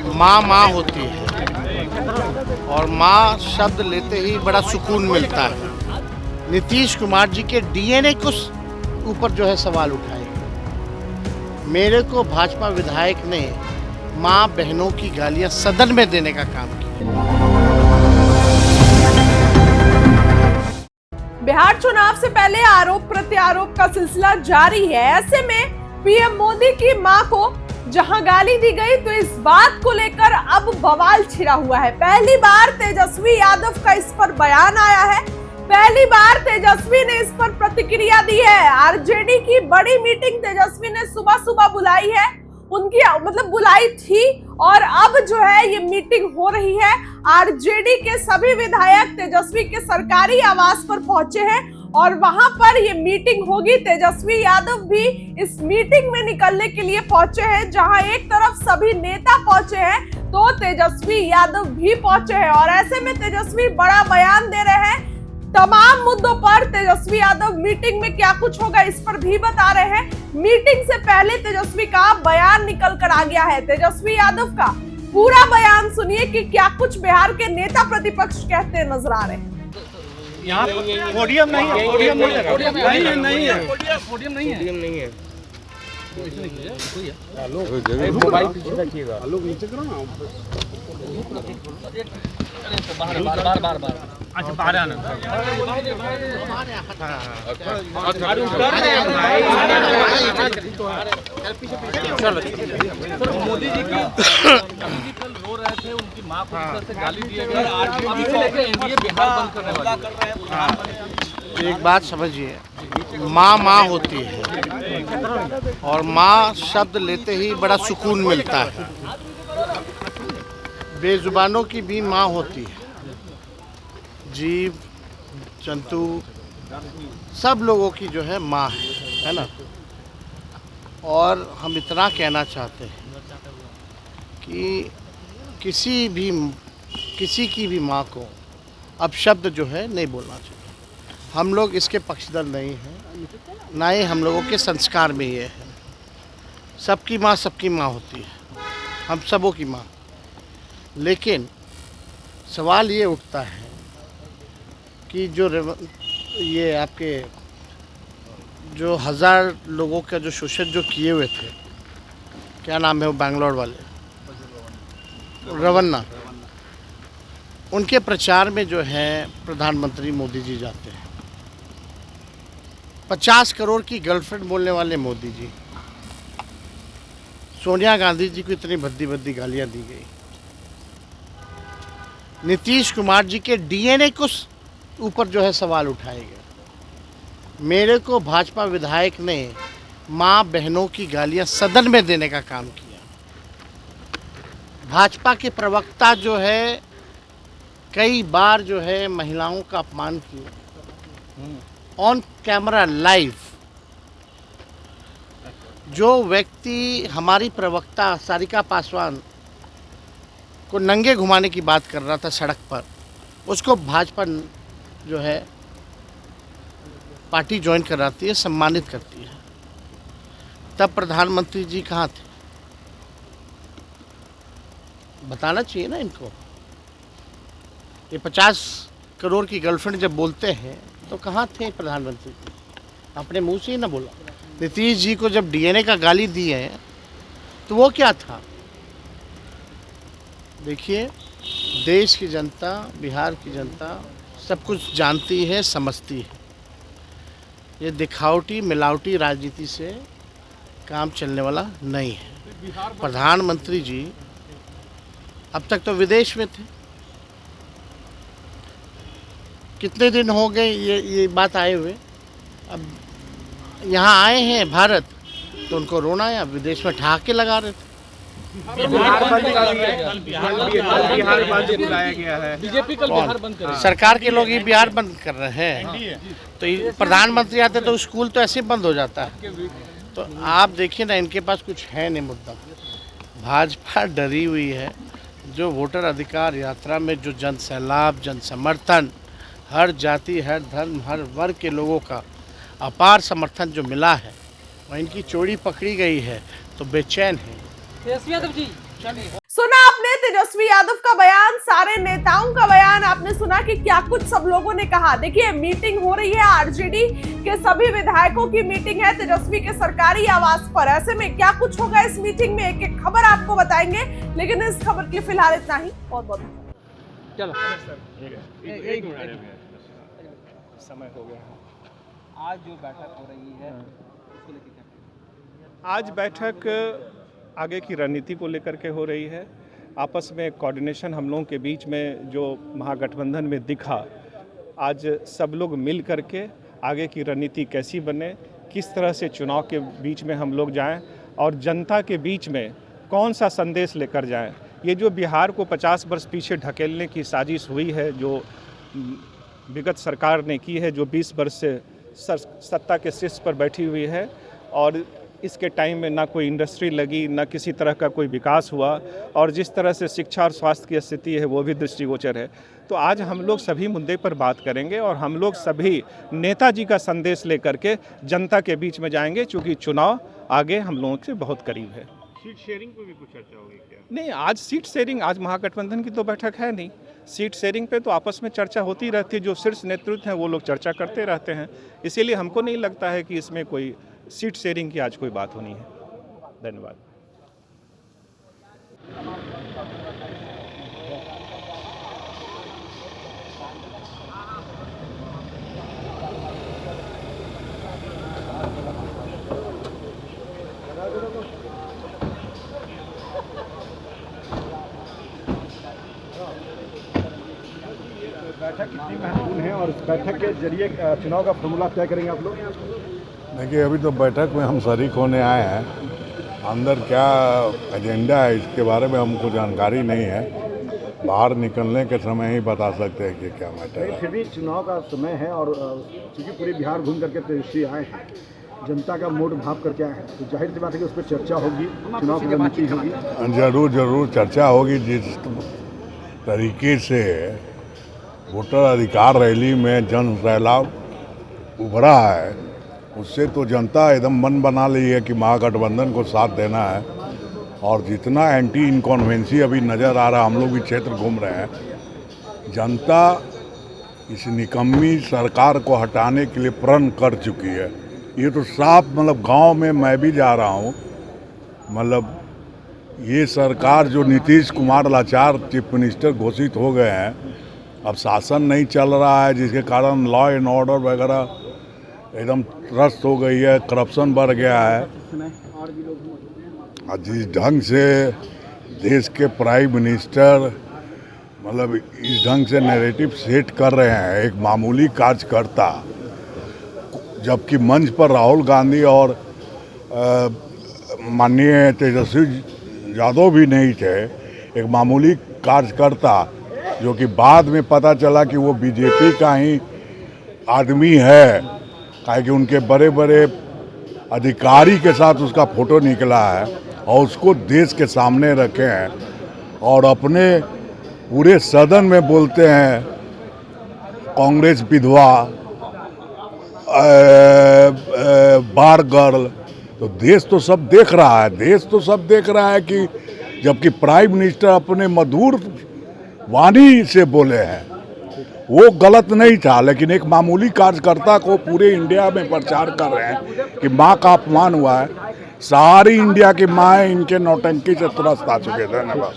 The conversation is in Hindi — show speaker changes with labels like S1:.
S1: माँ माँ होती है और माँ शब्द लेते ही बड़ा सुकून मिलता है। नीतीश कुमार जी के डीएनए को ऊपर जो है सवाल उठाए। मेरे को भाजपा विधायक ने माँ बहनों की गालियां सदन में देने का काम किया।
S2: बिहार चुनाव से पहले आरोप प्रत्यारोप का सिलसिला जारी है। ऐसे में पीएम मोदी की मां को जहां गाली दी गई तो इस बात को लेकर अब बवाल छिड़ा हुआ है। पहली बार तेजस्वी यादव का इस पर बयान आया है। पहली बार तेजस्वी ने इस पर प्रतिक्रिया दी है। आरजेडी की बड़ी मीटिंग तेजस्वी ने सुबह सुबह बुलाई है, उनकी बुलाई थी और अब जो है ये मीटिंग हो रही है। आरजेडी के सभी विधायक तेजस्वी के सरकारी आवास पर पहुंचे हैं और वहां पर ये मीटिंग होगी। तेजस्वी यादव भी इस मीटिंग में निकलने के लिए पहुंचे हैं। जहां एक तरफ सभी नेता पहुंचे हैं तो तेजस्वी यादव भी पहुंचे हैं और ऐसे में तेजस्वी बड़ा बयान दे रहे हैं। तमाम मुद्दों पर तेजस्वी यादव मीटिंग में क्या कुछ होगा इस पर भी बता रहे हैं। मीटिंग से पहले तेजस्वी का बयान निकल कर आ गया है। तेजस्वी यादव का पूरा बयान सुनिए कि क्या कुछ बिहार के नेता प्रतिपक्ष कहते नजर आ रहे हैं।
S3: यहाँ पोडियम नहीं है, पोडियम नहीं है, पोडियम नहीं है, पोडियम नहीं है। मोबाइल पीछे रखिएगा, लोग नीचे करो ना। बार अच्छा बाहर आना। मोदी जी की कल रो रहे थे, उनकी मां को इस तरह से गाली दी गई। अभी से लेकर एनडीए बिहार बंद करने वाला है।
S1: एक बात समझिए, माँ माँ होती है और माँ शब्द लेते ही बड़ा सुकून मिलता है। बेजुबानों की भी माँ होती है। जीव जंतु सब लोगों की जो है माँ है ना। और हम इतना कहना चाहते हैं कि किसी की भी माँ को अब शब्द जो है नहीं बोलना चाहिए। हम लोग इसके पक्षधर नहीं हैं, ना ही हम लोगों के संस्कार में ये है। सबकी माँ होती है, हम सबों की माँ। लेकिन सवाल ये उठता है कि ये आपके जो 1000 लोगों का जो शोषण जो किए हुए थे, क्या नाम है वो बैंगलोर वाले, रवन्ना, उनके प्रचार में जो है प्रधानमंत्री मोदी जी जाते हैं। 50 करोड़ की गर्लफ्रेंड बोलने वाले मोदी जी, सोनिया गांधी जी को इतनी भद्दी भद्दी गालियां दी गई। नीतीश कुमार जी के डीएनए को ऊपर जो है सवाल उठाए गए। मेरे को भाजपा विधायक ने माँ बहनों की गालियां सदन में देने का काम किया। भाजपा के प्रवक्ता जो है कई बार जो है महिलाओं का अपमान किया ऑन कैमरा लाइव। जो व्यक्ति हमारी प्रवक्ता सारिका पासवान को नंगे घुमाने की बात कर रहा था सड़क पर, उसको भाजपा जो है पार्टी ज्वाइन कराती है, सम्मानित करती है। तब प्रधानमंत्री जी कहाँ थे? बताना चाहिए ना इनको। ये 50 करोड़ की गर्लफ्रेंड जब बोलते हैं तो कहाँ थे प्रधानमंत्री जी? अपने मुंह से ही ना बोला। नीतीश जी को जब डीएनए का गाली दी है तो वो क्या था? देखिए, देश की जनता, बिहार की जनता सब कुछ जानती है, समझती है। ये दिखावटी मिलावटी राजनीति से काम चलने वाला नहीं है। प्रधानमंत्री जी अब तक तो विदेश में थे। कितने दिन हो गए ये बात आए हुए, अब यहाँ आए हैं भारत तो उनको रोना है। अब विदेश में ठहाके लगा रहे थे।
S3: बिहार बंद बुलाया गया है। बीजेपी कल बिहार बंद करेगी।
S1: सरकार के लोग ही बिहार बंद कर रहे हैं। तो प्रधानमंत्री आते तो स्कूल तो ऐसे ही बंद हो जाता है। तो आप देखिए ना, इनके पास कुछ है नहीं मुद्दा। भाजपा डरी हुई है। जो वोटर अधिकार यात्रा में जो जन सैलाब, जन समर्थन, हर जाति, हर धर्म, हर वर्ग के लोगों का अपार समर्थन जो मिला है, वह इनकी चोरी पकड़ी गई है तो बेचैन है।
S2: सुना आपने तेजस्वी यादव का बयान, सारे नेताओं का बयान, आपने सुना कि क्या कुछ सब लोगों ने कहा। देखिए मीटिंग हो रही है, आरजेडी के सभी विधायकों की मीटिंग है तेजस्वी के सरकारी आवास पर। ऐसे में क्या कुछ होगा इस मीटिंग में, एक एक खबर आपको बताएंगे, लेकिन इस खबर के लिए फिलहाल इतना ही। बहुत बहुत
S3: चलो
S4: समय हो गया।
S3: आज जो बैठक हो रही है उसको लेकर क्या?
S4: आज बैठक आगे की रणनीति को लेकर के हो रही है। आपस में कोऑर्डिनेशन हम लोगों के बीच में जो महागठबंधन में दिखा, आज सब लोग मिल करके आगे की रणनीति कैसी बने, किस तरह से चुनाव के बीच में हम लोग जाएं और जनता के बीच में कौन सा संदेश लेकर जाएं। ये जो बिहार को 50 वर्ष पीछे ढकेलने की साजिश हुई है, जो विगत सरकार ने की है, जो 20 वर्ष से सत्ता के शीर्ष पर बैठी हुई है, और इसके टाइम में ना कोई इंडस्ट्री लगी, ना किसी तरह का कोई विकास हुआ, और जिस तरह से शिक्षा और स्वास्थ्य की स्थिति है वो भी दृष्टिगोचर है। तो आज हम लोग सभी मुद्दे पर बात करेंगे और हम लोग सभी नेताजी का संदेश लेकर के जनता के बीच में जाएंगे, क्योंकि चुनाव आगे हम लोगों से बहुत करीब है।
S5: सीट शेयरिंग पे भी कुछ चर्चा होगी क्या?
S4: नहीं, आज सीट शेयरिंग, आज महागठबंधन की तो बैठक है नहीं। सीट शेयरिंग पे तो आपस में चर्चा होती रहती है, जो शीर्ष नेतृत्व हैं वो लोग चर्चा करते रहते हैं। इसीलिए हमको नहीं लगता है कि इसमें कोई सीट शेयरिंग की आज कोई बात होनी है। धन्यवाद।
S5: बैठक कितनी महत्वपूर्ण है और इस बैठक के जरिए चुनाव का फॉर्मूला तय करेंगे आप लोग?
S6: देखिए, अभी तो बैठक में हम शरीक होने आए हैं। अंदर क्या एजेंडा है इसके बारे में हमको जानकारी नहीं है। बाहर निकलने के समय ही बता सकते हैं कि क्या मैटर है।
S5: फिर भी चुनाव का समय है और चूंकि पूरे बिहार घूम करके तेजस्वी आए हैं, जनता का मूड भाव करके आए हैं, तो जाहिर सी बात है कि उस पर चर्चा होगी, चुनाव की रणनीति होगी।
S6: जरूर चर्चा होगी। जिस तरीके से वोटर अधिकार रैली में जन सैलाब उभरा है, उससे तो जनता एकदम मन बना ली है कि महागठबंधन को साथ देना है। और जितना एंटी इनकॉन्वेंसी अभी नज़र आ रहा है, हम लोग भी क्षेत्र घूम रहे हैं, जनता इस निकम्मी सरकार को हटाने के लिए प्रण कर चुकी है। ये तो साफ, मतलब गांव में मैं भी जा रहा हूँ, मतलब ये सरकार जो नीतीश कुमार लाचार चीफ मिनिस्टर घोषित हो गए हैं, अब शासन नहीं चल रहा है, जिसके कारण लॉ एंड ऑर्डर वगैरह एकदम त्रस्त हो गई है, करप्शन बढ़ गया है। और जिस ढंग से देश के प्राइम मिनिस्टर मतलब इस ढंग से नैरेटिव सेट कर रहे हैं, एक मामूली कार्यकर्ता, जबकि मंच पर राहुल गांधी और माननीय तेजस्वी यादव भी नहीं थे, एक मामूली कार्यकर्ता जो कि बाद में पता चला कि वो बीजेपी का ही आदमी है, काहे कि उनके बड़े बड़े अधिकारी के साथ उसका फोटो निकला है और उसको देश के सामने रखे हैं और अपने पूरे सदन में बोलते हैं कांग्रेस विधवा, बार गर्ल। तो देश तो सब देख रहा है, देश तो सब देख रहा है कि जबकि प्राइम मिनिस्टर अपने मधुर वाणी से बोले हैं, वो गलत नहीं था, लेकिन एक मामूली कार्यकर्ता को पूरे इंडिया में प्रचार कर रहे हैं कि माँ का अपमान हुआ है। सारी इंडिया की माँ इनके नौटंकी से त्रस्त आ चुके थे। धन्यवाद।